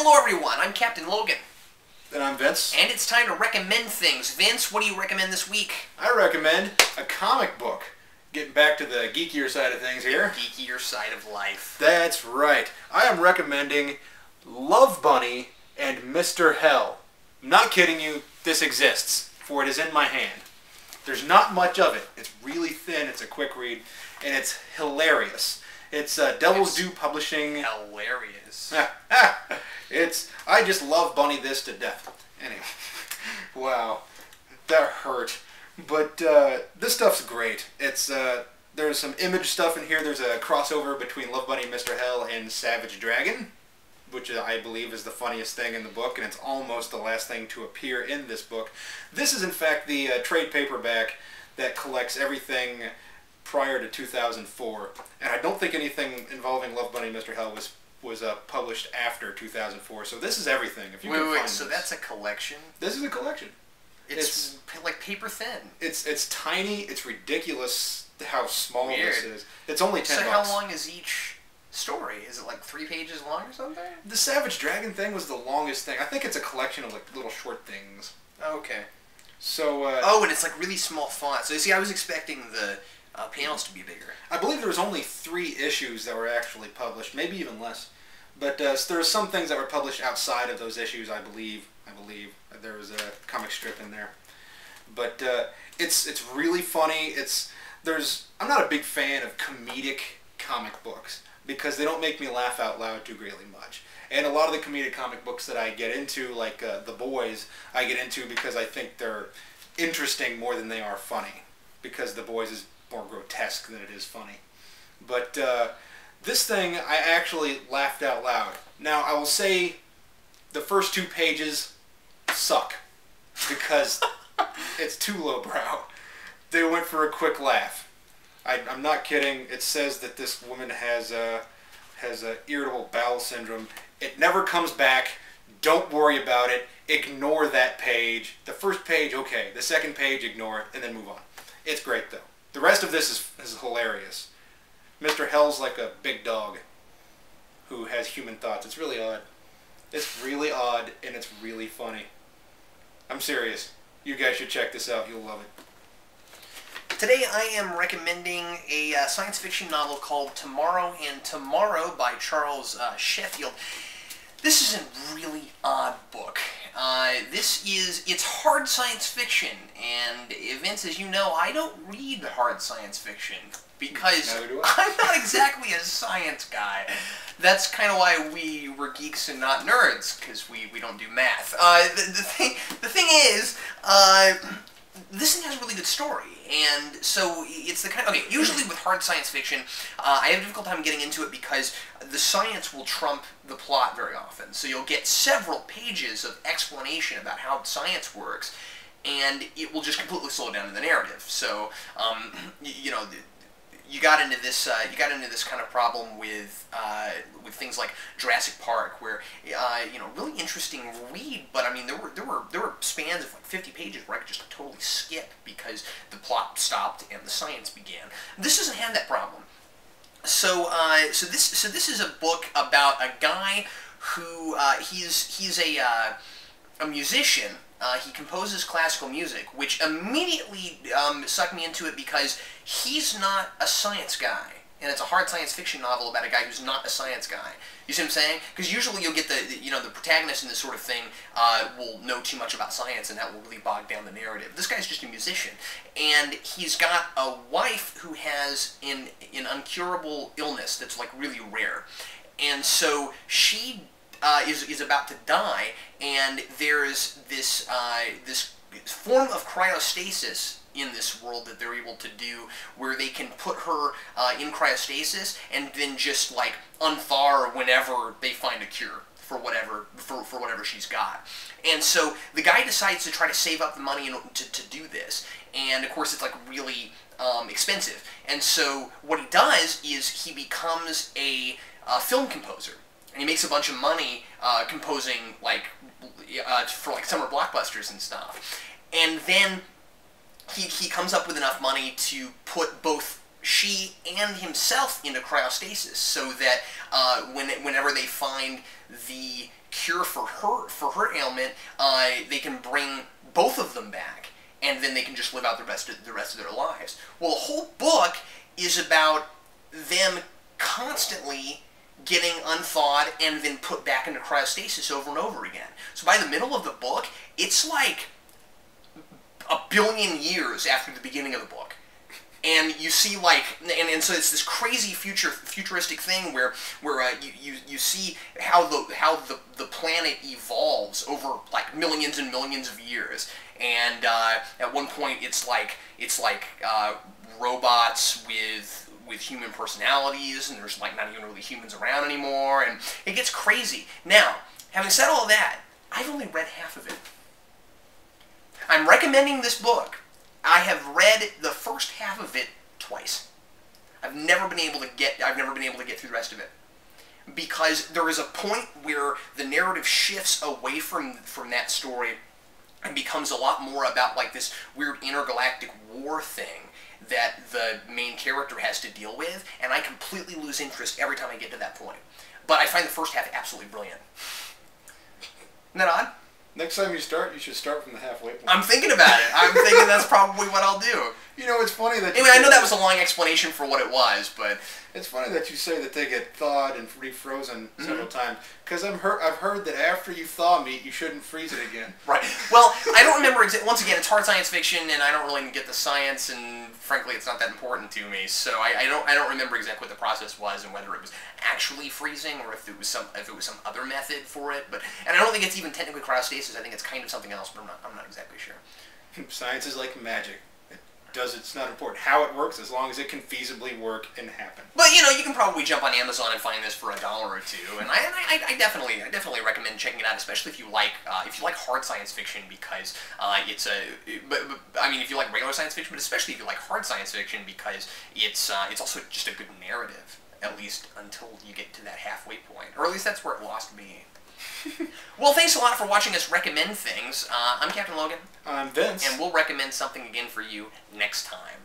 Hello everyone, I'm Captain Logan. And I'm Vince. And it's time to recommend things. Vince, what do you recommend this week? I recommend a comic book. Getting back to the geekier side of things here. The geekier side of life. That's right. I am recommending Love Bunny and Mr. Hell. I'm not kidding you, this exists, for it is in my hand. There's not much of it. It's really thin, it's a quick read, and it's hilarious. It's Devil's Due Publishing. Hilarious. I just love Bunny this to death. Anyway, wow, that hurt. But this stuff's great. It's there's some image stuff in here. There's a crossover between Love Bunny, Mr. Hell, and Savage Dragon, which I believe is the funniest thing in the book, and it's almost the last thing to appear in this book. This is in fact the trade paperback that collects everything prior to 2004, and I don't think anything involving Love Bunny, Mr. Hell was published after 2004. So this is everything. If you can find so this. That's a collection? This is a collection. It's like paper thin. It's tiny. It's ridiculous how small Weird. this is. It's only $10. So how long is each story? Is it like 3 pages long or something? The Savage Dragon thing was the longest thing. I think it's a collection of like little short things. Oh, okay. So. Oh, and it's like really small font. So you see, I was expecting the panels to be bigger. I believe there was only 3 issues that were actually published, maybe even less. But there are some things that were published outside of those issues. I believe there was a comic strip in there. But it's really funny. I'm not a big fan of comedic comic books because they don't make me laugh out loud too greatly much. And a lot of the comedic comic books that I get into, like The Boys, I get into because I think they're interesting more than they are funny. Because The Boys is more grotesque than it is funny. But this thing, I actually laughed out loud. Now, I will say the first 2 pages suck because it's too lowbrow. They went for a quick laugh. I'm not kidding. It says that this woman has irritable bowel syndrome. It never comes back. Don't worry about it. Ignore that page. The first page, okay. The second page, ignore it, and then move on. It's great, though. The rest of this is hilarious. Mr. Hell's like a big dog who has human thoughts. It's really odd. It's really odd, and it's really funny. I'm serious. You guys should check this out. You'll love it. Today I am recommending a science fiction novel called Tomorrow and Tomorrow by Charles Sheffield. This is a really odd book. It's hard science fiction, and Vince, as you know, I don't read hard science fiction because I'm not exactly a science guy. That's kind of why we're geeks and not nerds, because we don't do math. The thing is, this thing has a really good story, and so it's the kind of, okay, usually with hard science fiction, I have a difficult time getting into it because the science will trump the plot very often. So you'll get several pages of explanation about how science works, and it will just completely slow down the narrative. So, you know, you got into this kind of problem with things like Jurassic Park, where you know, really interesting read, but I mean there were spans of like 50 pages where I could just totally skip because the plot stopped and the science began. This doesn't have that problem. So this is a book about a guy who he's a musician. He composes classical music, which immediately sucked me into it because he's not a science guy. And it's a hard science fiction novel about a guy who's not a science guy. You see what I'm saying? Because usually you'll get the protagonist in this sort of thing will know too much about science, and that will really bog down the narrative. This guy's just a musician, and he's got a wife who has an incurable illness that's like really rare. And so she is about to die, and there's this form of cryostasis in this world that they're able to do, where they can put her in cryostasis and then just like unthaw her whenever they find a cure for whatever she's got. And so the guy decides to try to save up the money to do this, and of course it's like really expensive. And so what he does is he becomes a film composer. And he makes a bunch of money composing like for like summer blockbusters and stuff. And then he comes up with enough money to put both she and himself into cryostasis, so that whenever they find the cure for her ailment, they can bring both of them back, and then they can just live out the rest of their lives. Well, the whole book is about them constantly getting unthawed and then put back into cryostasis over and over again. So by the middle of the book, it's like a billion years after the beginning of the book. And you see, like, and so it's this crazy futuristic thing where you see how the planet evolves over like millions and millions of years, and at one point it's like robots with human personalities, and there's like not even really humans around anymore, and it gets crazy. Now, having said all that, I've only read half of it. I'm recommending this book. I have read the first half of it twice. I've never been able to get through the rest of it, because there is a point where the narrative shifts away from that story and becomes a lot more about like this weird intergalactic war thing that the main character has to deal with, and I completely lose interest every time I get to that point. But I find the first half absolutely brilliant. Isn't that odd? Next time you start, you should start from the halfway point. I'm thinking about it. I'm thinking that's probably what I'll do. You know, it's funny that... Anyway, I know that was a long explanation for what it was, but... It's funny that you say that they get thawed and refrozen several times, because I've heard that after you thaw meat, you shouldn't freeze it again. Right. Well, I don't remember... Once again, it's hard science fiction, and I don't really get the science, and frankly, it's not that important to me. So I don't remember exactly what the process was, and whether it was actually freezing, or if it was some other method for it. And I don't think it's even technically cryostasis. I think it's kind of something else, but I'm not exactly sure. Science is like magic. It's not important how it works, as long as it can feasibly work and happen. But you know, you can probably jump on Amazon and find this for $1 or $2, and I definitely recommend checking it out, especially if you like hard science fiction, because I mean, if you like regular science fiction, but especially if you like hard science fiction, because it's also just a good narrative, at least until you get to that halfway point, or at least that's where it lost me. Well, thanks a lot for watching us recommend things. I'm Captain Logan. I'm Vince. And we'll recommend something again for you next time.